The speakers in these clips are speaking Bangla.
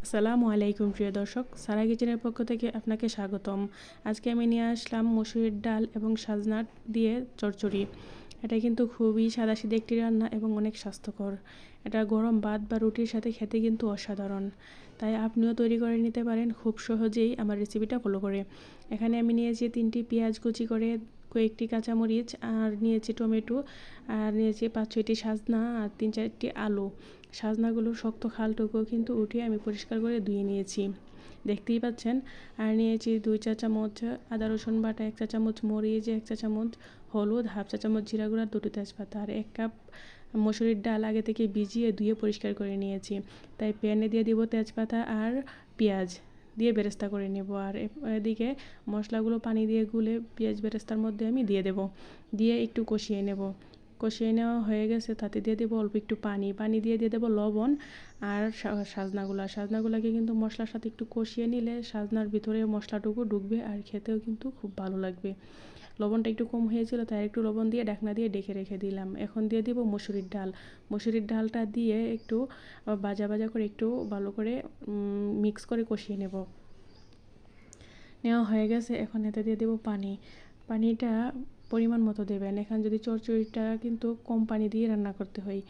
আসসালামু আলাইকুম প্রিয় দর্শক, সারা কিচেনের পক্ষ থেকে আপনাকে স্বাগতম। আজকে আমি নিয়ে আসলাম মসুরির ডাল এবং সাজনা দিয়ে চচ্চড়ি। এটা কিন্তু খুবই সাদাসিধে একটি রান্না এবং অনেক স্বাস্থ্যকর। এটা গরম ভাত বা রুটির সাথে খেতে কিন্তু অসাধারণ। তাই আপনিও তৈরি করে নিতে পারেন খুব সহজেই আমার রেসিপিটা ফলো করে। এখানে আমি নিয়েছি 3টি পেঁয়াজ কুচি করে, কয়েকটি কাঁচামরিচ, আর নিয়েছি টমেটো, আর নিয়েছি 5-6টি সাজনা, আর 3-4টি আলু। সাজনাগুলো শক্ত খালটুকু কিন্তু উঠিয়ে আমি পরিষ্কার করে ধুয়ে নিয়েছি, দেখতেই পাচ্ছেন। আর নিয়েছি 2 চা চামচ আদা রসুন বাটা, 1 চা চামচ মরিচ, 1 চা চামচ হলুদ, হাফ চা চামচ জিরা গুঁড়া, 2টি তেজপাতা, আর 1 কাপ মসুরির ডাল আগে থেকে ভিজিয়ে ধুয়ে পরিষ্কার করে নিয়েছি। তাই প্যানে দিয়ে দিব তেজপাতা আর পেঁয়াজ দিয়ে বেরেস্তা করে নেব। আর এদিকে মশলাগুলো পানি দিয়ে গুলে পেঁয়াজ বেরেস্তার মধ্যে আমি দিয়ে দেব, দিয়ে একটু কষিয়ে নেব। কষিয়ে নেওয়া হয়ে গেছে, তাতে দিয়ে দেবো অল্প একটু পানি দিয়ে দেবো লবণ আর সাজনাগুলোকে কিন্তু মশলার সাথে একটু কষিয়ে নিলে সাজনার ভিতরে মশলাটুকু ঢুকবে আর খেতেও কিন্তু খুব ভালো লাগবে। লবণটা একটু কম হয়েছিল, তাই একটু লবণ দিয়ে ঢাকনা দিয়ে ডেকে রেখে দিলাম। এখন দিয়ে দিব মসুরির ডালটা দিয়ে একটু ভাজা করে একটু ভালো করে মিক্স করে কষিয়ে নেওয়া হয়ে গেছে। এখন এতে দিয়ে দেবো পানিটা পরিমাণ মতো দেবেন। এখানে যদি চচ্চড়িটা কিন্তু কম পানি দিয়ে রান্না করতে হয়,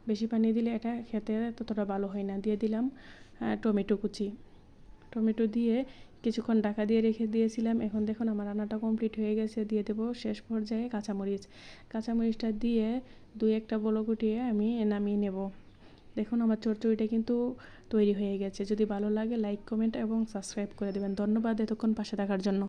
বেশি পানি দিলে এটা খেতে ততটা ভালো হয় না। দিয়ে দিলাম টমেটো দিয়ে কিছুক্ষণ ঢাকা দিয়ে রেখে দিয়েছিলাম। এখন দেখুন আমার রান্নাটা কমপ্লিট হয়ে গেছে। দিয়ে দেবো শেষ পর্যায়ে কাঁচামরিচটা দিয়ে 2-1টা বলক উঠিয়ে আমি নামিয়ে নেব। দেখুন আমার চচ্চড়িটা কিন্তু তৈরি হয়ে গেছে। যদি ভালো লাগে লাইক, কমেন্ট এবং সাবস্ক্রাইব করে দেবেন। ধন্যবাদ এতক্ষণ পাশে থাকার জন্য।